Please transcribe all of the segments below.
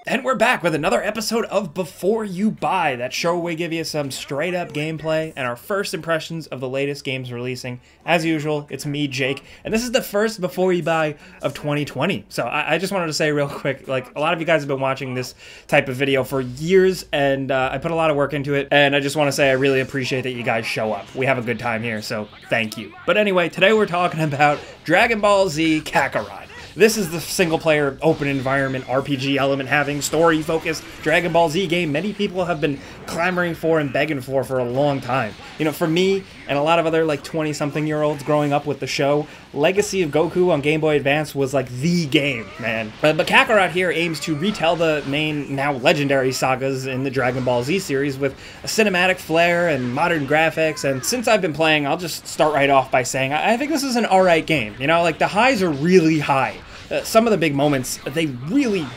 And we're back with another episode of Before You Buy, that show where we give you some straight up gameplay and our first impressions of the latest games releasing. As usual, it's me, Jake, and this is the first Before You Buy of 2020. So I just wanted to say real quick, like, a lot of you guys have been watching this type of video for years, and I put a lot of work into it, and I just want to say I really appreciate that you guys show up. We have a good time here, so thank you. But anyway, today we're talking about Dragon Ball Z Kakarot. This is the single-player, open environment, RPG element-having, story-focused Dragon Ball Z game many people have been clamoring for and begging for a long time. You know, for me and a lot of other, like, 20-something-year-olds growing up with the show, Legacy of Goku on Game Boy Advance was, like, the game, man. But Kakarot here aims to retell the main, now legendary sagas in the Dragon Ball Z series with a cinematic flair and modern graphics, and since I've been playing, I'll just start right off by saying I think this is an alright game. You know, like, the highs are really high. Some of the big moments, they really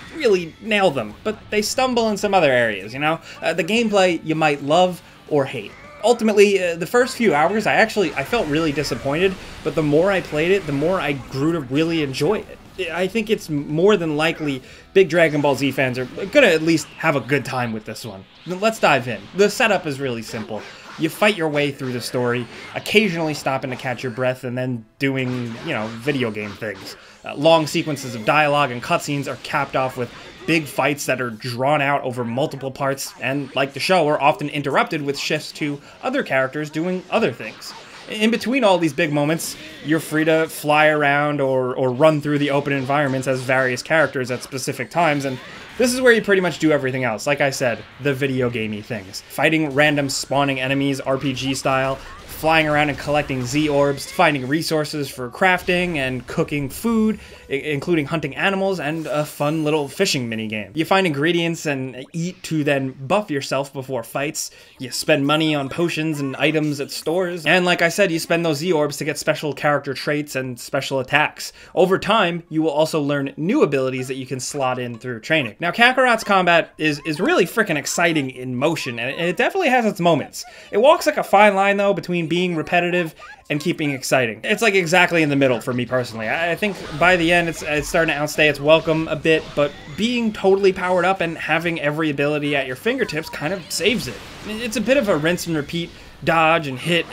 nail them, but they stumble in some other areas, you know? The gameplay you might love or hate. Ultimately, the first few hours, I felt really disappointed, but the more I played it, the more I grew to really enjoy it. I think it's more than likely big Dragon Ball Z fans are gonna at least have a good time with this one. Let's dive in. The setup is really simple. You fight your way through the story, occasionally stopping to catch your breath and then doing, you know, video game things. Long sequences of dialogue and cutscenes are capped off with big fights that are drawn out over multiple parts and, like the show, are often interrupted with shifts to other characters doing other things. In between all these big moments, you're free to fly around or run through the open environments as various characters at specific times, and this is where you pretty much do everything else. Like I said, the video gamey things. Fighting random spawning enemies RPG style, flying around and collecting Z-orbs, finding resources for crafting and cooking food, including hunting animals and a fun little fishing minigame. You find ingredients and eat to then buff yourself before fights. You spend money on potions and items at stores. And like I said, you spend those Z-orbs to get special character traits and special attacks. Over time, you will also learn new abilities that you can slot in through training. Now, Kakarot's combat is really freaking exciting in motion, and it definitely has its moments. It walks like a fine line, though, between being repetitive and keeping exciting. It's like exactly in the middle for me personally. I think by the end it's starting to outstay its welcome a bit, but being totally powered up and having every ability at your fingertips kind of saves it. It's a bit of a rinse and repeat, dodge and hit,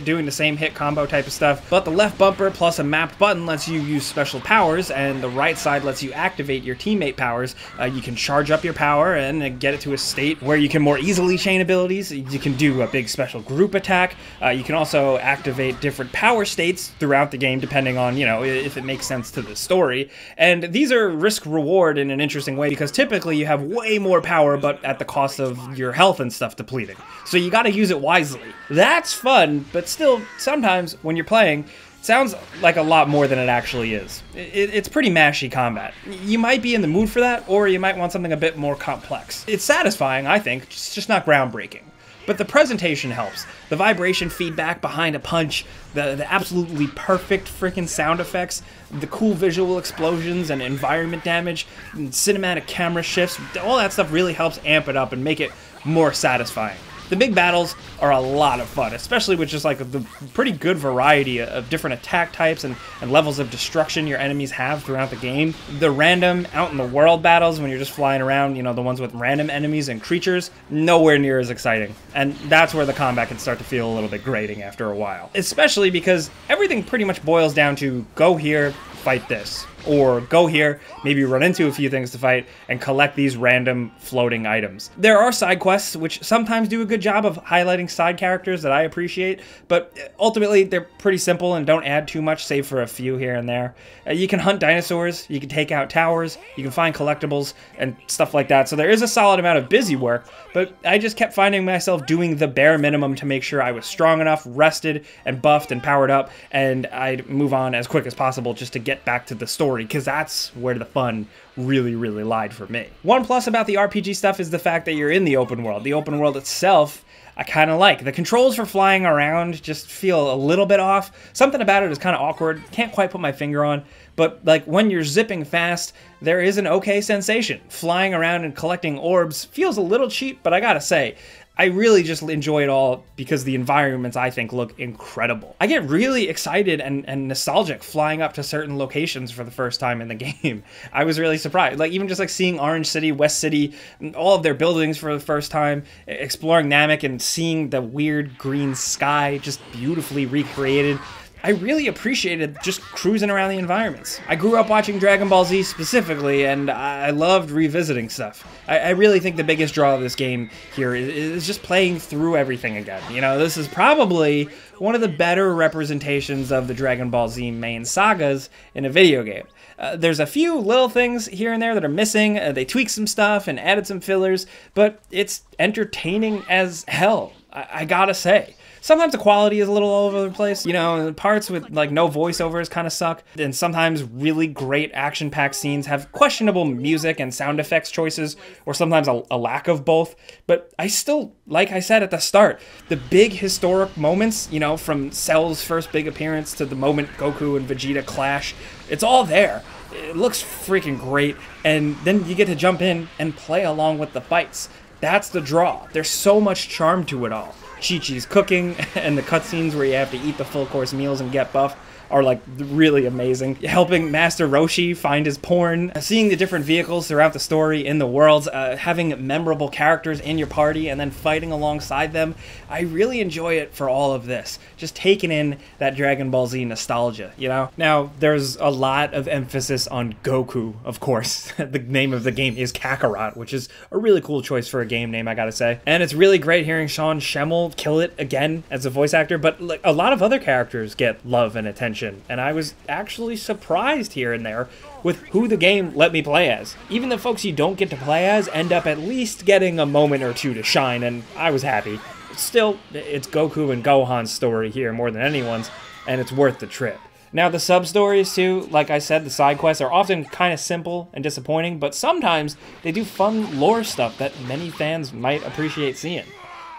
doing the same hit combo type of stuff. But the left bumper plus a mapped button lets you use special powers, and the right side lets you activate your teammate powers. You can charge up your power and get it to a state where you can more easily chain abilities. You can do a big special group attack. You can also activate different power states throughout the game, depending on, you know, if it makes sense to the story. And these are risk-reward in an interesting way, because typically you have way more power, but at the cost of your health and stuff depleting. So you gotta use it wisely. That's fun, but still, sometimes when you're playing, it sounds like a lot more than it actually is. It's pretty mashy combat. You might be in the mood for that, or you might want something a bit more complex. It's satisfying, I think, it's just not groundbreaking. But the presentation helps. The vibration feedback behind a punch, the absolutely perfect freaking sound effects, the cool visual explosions and environment damage, and cinematic camera shifts, all that stuff really helps amp it up and make it more satisfying. The big battles are a lot of fun, especially with just like the pretty good variety of different attack types and levels of destruction your enemies have throughout the game. The random out-in-the-world battles, when you're just flying around, you know, the ones with random enemies and creatures, nowhere near as exciting. And that's where the combat can start to feel a little bit grating after a while. Especially because everything pretty much boils down to go here, fight this. Or go here, maybe run into a few things to fight, and collect these random floating items. There are side quests, which sometimes do a good job of highlighting side characters that I appreciate, but ultimately they're pretty simple and don't add too much, save for a few here and there. You can hunt dinosaurs, you can take out towers, you can find collectibles, and stuff like that, so there is a solid amount of busy work, but I just kept finding myself doing the bare minimum to make sure I was strong enough, rested, and buffed and powered up, and I'd move on as quick as possible just to get back to the story, because that's where the fun really lied for me. One plus about the RPG stuff is the fact that you're in the open world. The open world itself, I kind of like. The controls for flying around just feel a little bit off. Something about it is kind of awkward. Can't quite put my finger on. But like when you're zipping fast, there is an okay sensation. Flying around and collecting orbs feels a little cheap, but I gotta say, I really just enjoy it all because the environments, I think, look incredible. I get really excited and nostalgic flying up to certain locations for the first time in the game. I was really surprised. Like, even just like seeing Orange City, West City, all of their buildings for the first time, exploring Namek and seeing the weird green sky just beautifully recreated. I really appreciated just cruising around the environments. I grew up watching Dragon Ball Z specifically, and I loved revisiting stuff. I really think the biggest draw of this game here is just playing through everything again. You know, this is probably one of the better representations of the Dragon Ball Z main sagas in a video game. There's a few little things here and there that are missing. They tweaked some stuff and added some fillers, but it's entertaining as hell, I gotta say. Sometimes the quality is a little all over the place, you know, the parts with like no voiceovers kind of suck, and sometimes really great action-packed scenes have questionable music and sound effects choices, or sometimes a lack of both. But I still, like I said at the start, the big historic moments, you know, from Cell's first big appearance to the moment Goku and Vegeta clash, it's all there. It looks freaking great, and then you get to jump in and play along with the fights. That's the draw. There's so much charm to it all. Chi-Chi's cooking and the cutscenes where you have to eat the full course meals and get buff are like really amazing. Helping Master Roshi find his porn, seeing the different vehicles throughout the story in the worlds, having memorable characters in your party and then fighting alongside them. I really enjoy it for all of this. Just taking in that Dragon Ball Z nostalgia, you know? Now, there's a lot of emphasis on Goku, of course. The name of the game is Kakarot, which is a really cool choice for a game name, I gotta say. And it's really great hearing Sean Schemmel kill it again as a voice actor, but like a lot of other characters get love and attention. And I was actually surprised here and there with who the game let me play as. Even the folks you don't get to play as end up at least getting a moment or two to shine, and I was happy. Still, it's Goku and Gohan's story here more than anyone's, and it's worth the trip. Now, the sub-stories, too, like I said, the side quests are often kind of simple and disappointing, but sometimes they do fun lore stuff that many fans might appreciate seeing.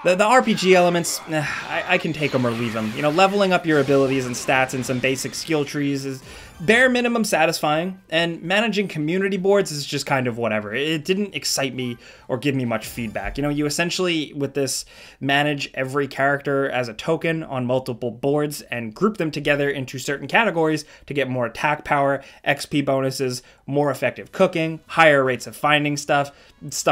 The RPG elements, I can take them or leave them. You know, leveling up your abilities and stats in some basic skill trees is bare minimum satisfying, and managing community boards is just kind of whatever. It didn't excite me or give me much feedback. You know, you essentially, with this, manage every character as a token on multiple boards and group them together into certain categories to get more attack power, XP bonuses, more effective cooking, higher rates of finding stuff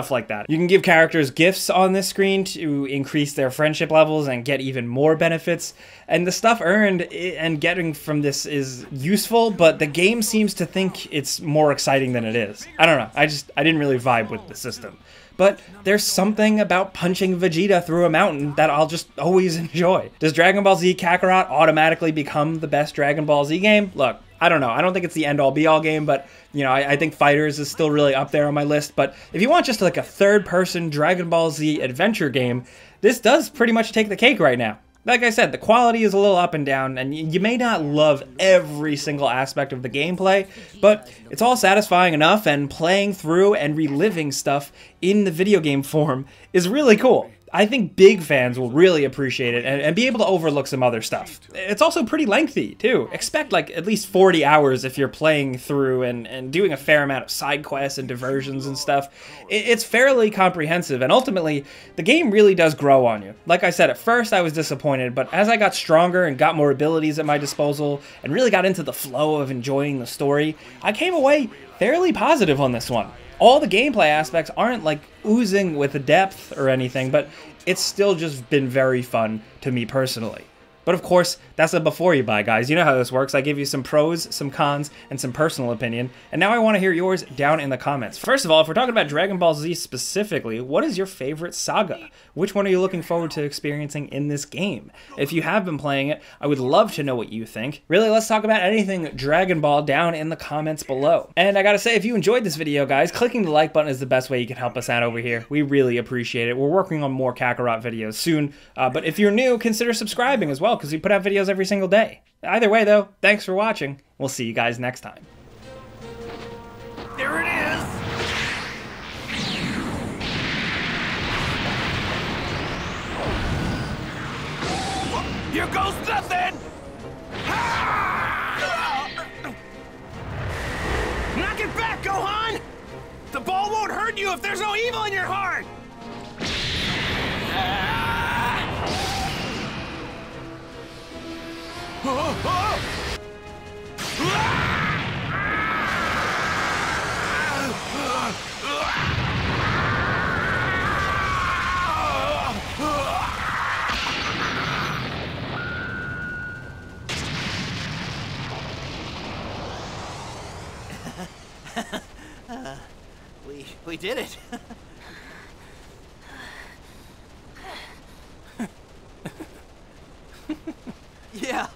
like that. You can give characters gifts on this screen to increase their friendship levels and get even more benefits, and the stuff earned and getting from this is useful, but the game seems to think it's more exciting than it is. I don't know, I didn't really vibe with the system. But there's something about punching Vegeta through a mountain that I'll just always enjoy. Does Dragon Ball Z Kakarot automatically become the best Dragon Ball Z game? Look, I don't know. I don't think it's the end-all be-all game, but, you know, I think Fighters is still really up there on my list. But if you want just like a third-person Dragon Ball Z adventure game, this does pretty much take the cake right now. Like I said, the quality is a little up and down, and you may not love every single aspect of the gameplay, but it's all satisfying enough, and playing through and reliving stuff in the video game form is really cool. I think big fans will really appreciate it and be able to overlook some other stuff. It's also pretty lengthy, too. Expect like at least 40 hours if you're playing through and doing a fair amount of side quests and diversions and stuff. It's fairly comprehensive, and ultimately, the game really does grow on you. Like I said, at first I was disappointed, but as I got stronger and got more abilities at my disposal and really got into the flow of enjoying the story, I came away fairly positive on this one. All the gameplay aspects aren't like oozing with depth or anything, but it's still just been very fun to me personally. But of course, that's a before you buy, guys. You know how this works. I give you some pros, some cons, and some personal opinion. And now I want to hear yours down in the comments. First of all, if we're talking about Dragon Ball Z specifically, what is your favorite saga? Which one are you looking forward to experiencing in this game? If you have been playing it, I would love to know what you think. Really, let's talk about anything Dragon Ball down in the comments below. And I gotta say, if you enjoyed this video, guys, clicking the like button is the best way you can help us out over here. We really appreciate it. We're working on more Kakarot videos soon. But if you're new, consider subscribing as well, because we put out videos every single day. Either way, though, thanks for watching. We'll see you guys next time. There it is! Here goes nothing! Knock it back, Gohan! The ball won't hurt you if there's no evil in your heart! We did it. Yeah.